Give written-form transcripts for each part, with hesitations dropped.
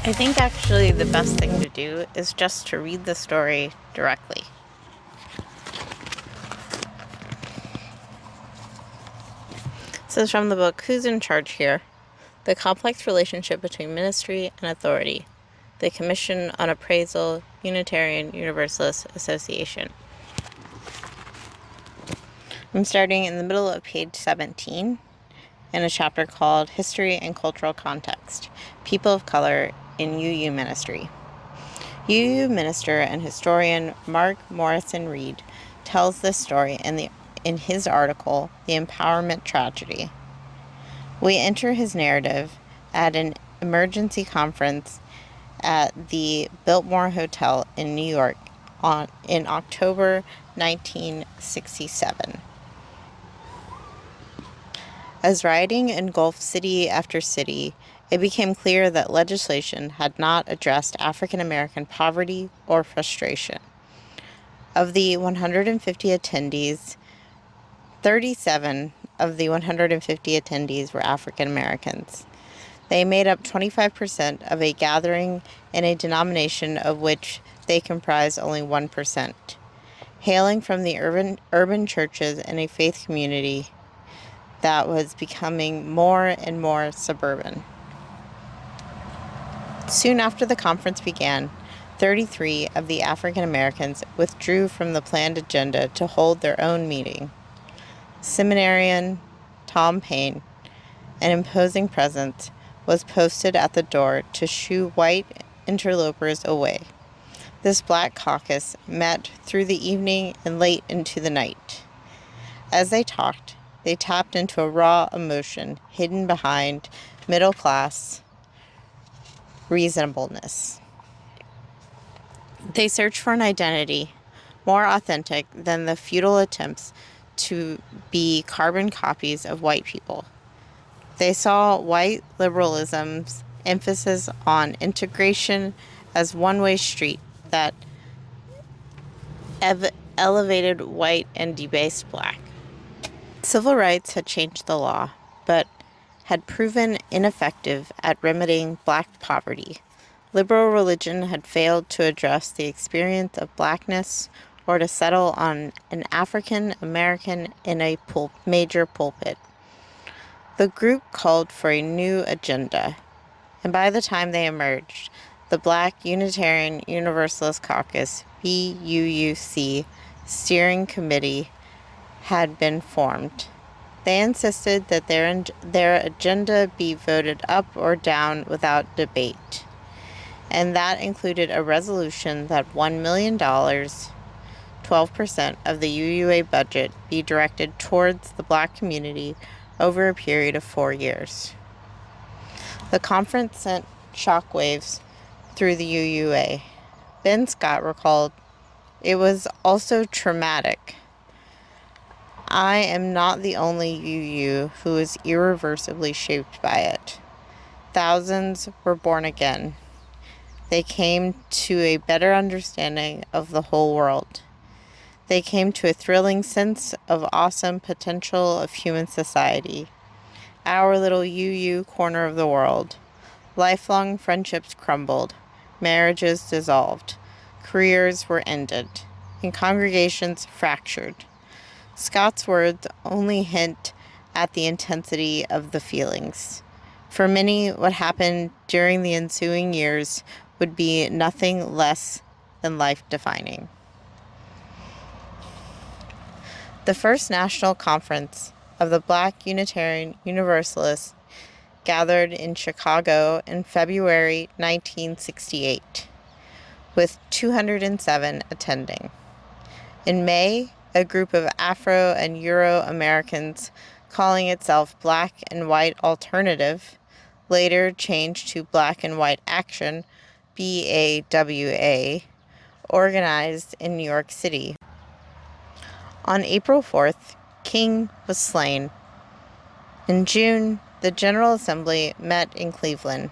I think actually the best thing to do is just to read the story directly. This is from the book Who's in Charge Here? The Complex Relationship Between Ministry and Authority. The Commission on Appraisal, Unitarian Universalist Association. I'm starting in the middle of page 17 in a chapter called History and Cultural Context, People of Color in UU Ministry. UU minister and historian Mark Morrison Reed tells this story in his article, The Empowerment Tragedy. We enter his narrative at an emergency conference at the Biltmore Hotel in New York in October 1967. As rioting engulfed city after city, it became clear that legislation had not addressed African American poverty or frustration. Of the 150 attendees, 37 of the 150 attendees were African Americans. They made up 25% of a gathering in a denomination of which they comprised only 1%. Hailing from the urban churches in a faith community that was becoming more and more suburban. Soon after the conference began, 33 of the African Americans withdrew from the planned agenda to hold their own meeting. Seminarian Tom Paine, an imposing presence, was posted at the door to shoo white interlopers away. This Black Caucus met through the evening and late into the night. As they talked, they tapped into a raw emotion hidden behind middle-class reasonableness. They searched for an identity more authentic than the futile attempts to be carbon copies of white people. They saw white liberalism's emphasis on integration as one-way street that elevated white and debased black. Civil rights had changed the law, but had proven ineffective at remedying black poverty. Liberal religion had failed to address the experience of blackness or to settle on an African American in a major pulpit. The group called for a new agenda, and by the time they emerged, the Black Unitarian Universalist Caucus, BUUC, steering committee had been formed. They insisted that their agenda be voted up or down without debate, and that included a resolution that $1 million, 12% of the UUA budget, be directed towards the black community over a period of 4 years. The conference sent shockwaves through the UUA. Ben Scott recalled, "It was also traumatic. I am not the only UU who is irreversibly shaped by it. Thousands were born again. They came to a better understanding of the whole world. They came to a thrilling sense of awesome potential of human society. Our little UU corner of the world. Lifelong friendships crumbled. Marriages dissolved. Careers were ended. And congregations fractured." Scott's words only hint at the intensity of the feelings. For many, what happened during the ensuing years would be nothing less than life-defining. The first national conference of the Black Unitarian Universalists gathered in Chicago in February 1968, with 207 attending. In May, a group of Afro and Euro-Americans calling itself Black and White Alternative, later changed to Black and White Action, BAWA, organized in New York City. On April 4th, King was slain. In June, the General Assembly met in Cleveland.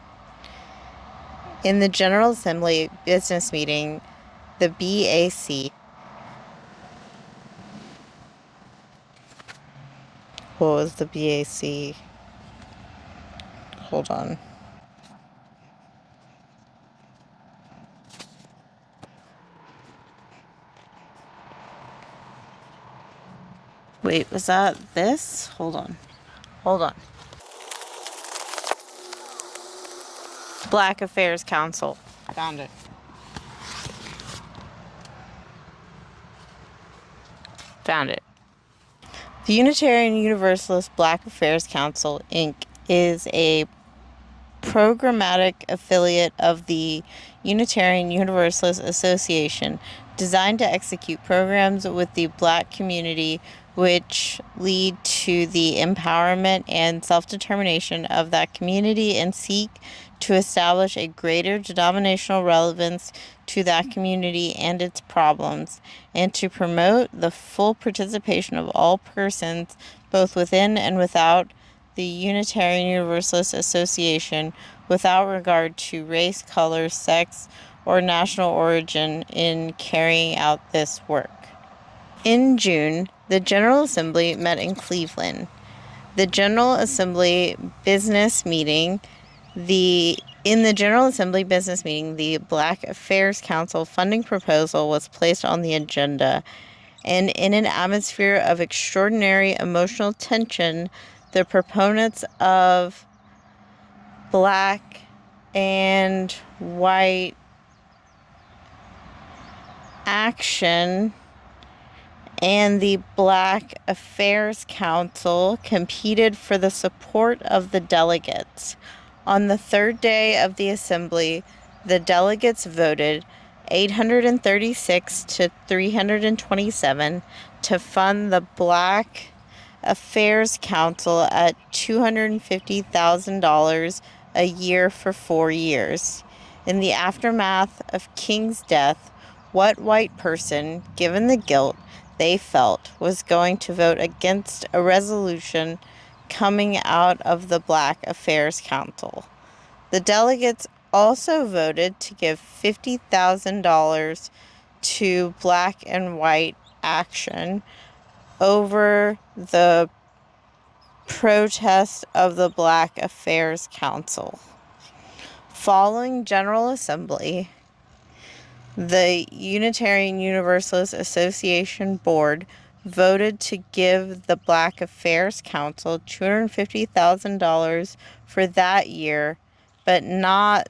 In the General Assembly business meeting, the BAC What was the BAC? Hold on. Wait, was that this? Hold on. Black Affairs Council. Found it. The Unitarian Universalist Black Affairs Council, Inc. is a programmatic affiliate of the Unitarian Universalist Association, designed to execute programs with the Black community which lead to the empowerment and self-determination of that community and seek to establish a greater denominational relevance to that community and its problems, and to promote the full participation of all persons, both within and without the Unitarian Universalist Association, without regard to race, color, sex, or national origin, in carrying out this work. In June, the General Assembly met in Cleveland. The General Assembly business meeting, the Black Affairs Council funding proposal was placed on the agenda, and in an atmosphere of extraordinary emotional tension, the proponents of Black and white action and the Black Affairs Council competed for the support of the delegates. On the third day of the assembly, the delegates voted 836 to 327 to fund the Black Affairs Council at $250,000 a year for 4 years. In the aftermath of King's death, what white person, given the guilt they felt, was going to vote against a resolution coming out of the Black Affairs Council? The delegates also voted to give $50,000 to Black and White Action over the protest of the Black Affairs Council. Following General Assembly, the Unitarian Universalist Association Board voted to give the Black Affairs Council $250,000 for that year, but not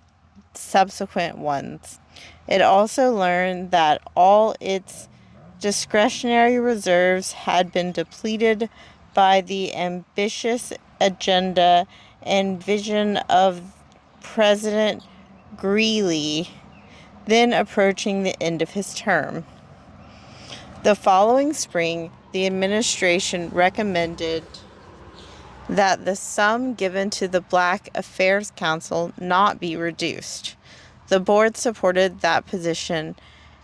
subsequent ones. It also learned that all its discretionary reserves had been depleted by the ambitious agenda and vision of President Greeley, then approaching the end of his term. The following spring, the administration recommended that the sum given to the Black Affairs Council not be reduced. The board supported that position,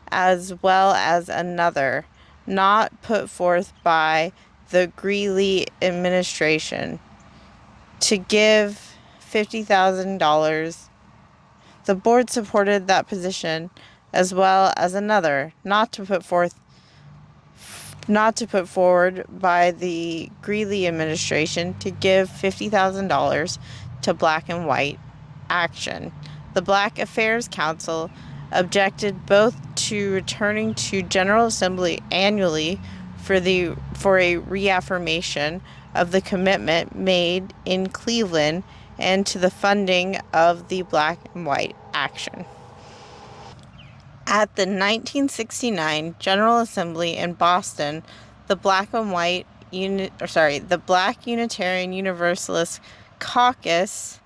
as well as another, not put forth by the Greeley administration, to give $50,000. The board supported that position, as well as another, not to put forward by the Greeley administration, to give $50,000 to Black and White Action. The Black Affairs Council objected both to returning to General Assembly annually for a reaffirmation of the commitment made in Cleveland and to the funding of the Black and White Action. At the 1969 General Assembly in Boston, the Black Unitarian Universalist Caucus,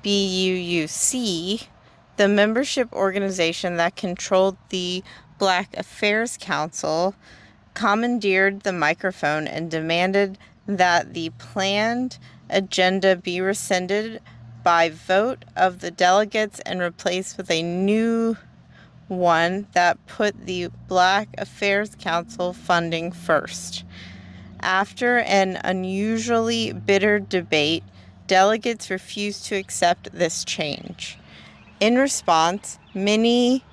BUUC, the membership organization that controlled the Black Affairs Council, commandeered the microphone and demanded that the planned agenda be rescinded by vote of the delegates and replaced with a new one that put the Black Affairs Council funding first. After an unusually bitter debate, delegates refused to accept this change. In response, many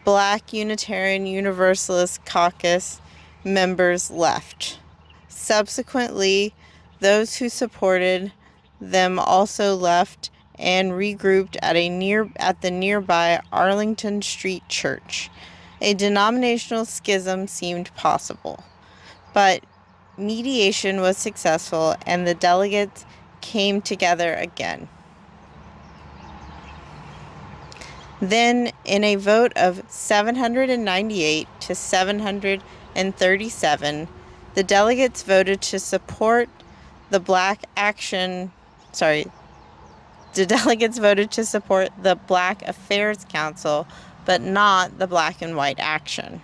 Black Unitarian Universalist Caucus members left. Subsequently, those who supported them also left and regrouped at the nearby Arlington Street Church. A denominational schism seemed possible, but mediation was successful and the delegates came together again. Then, in a vote of 798 to 737, the delegates voted to support the Black Affairs Council, but not the Black and White Action.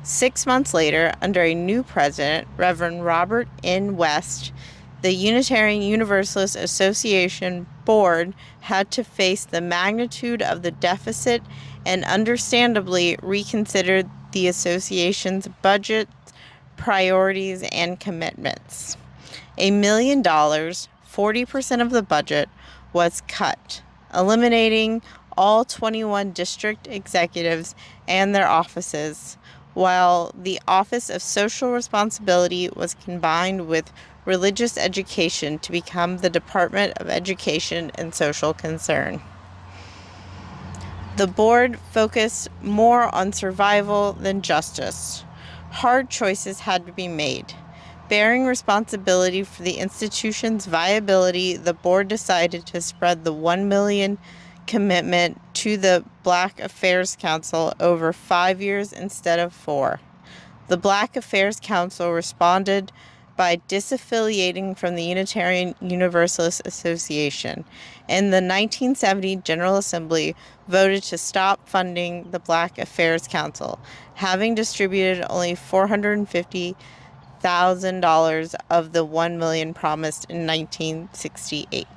6 months later, under a new president, Reverend Robert N. West, the Unitarian Universalist Association board had to face the magnitude of the deficit and understandably reconsidered the association's budget, priorities, and commitments. $1 million, 40% of the budget, was cut, eliminating all 21 district executives and their offices, while the Office of Social Responsibility was combined with Religious Education to become the Department of Education and Social Concern. The board focused more on survival than justice. Hard choices had to be made. Bearing responsibility for the institution's viability, the board decided to spread the $1 million commitment to the Black Affairs Council over 5 years instead of 4. The Black Affairs Council responded by disaffiliating from the Unitarian Universalist Association, and the 1970 General Assembly voted to stop funding the Black Affairs Council, having distributed only $450,000 of the $1 million promised in 1968.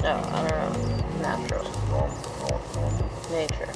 Oh, I don't know. Natural. Nature.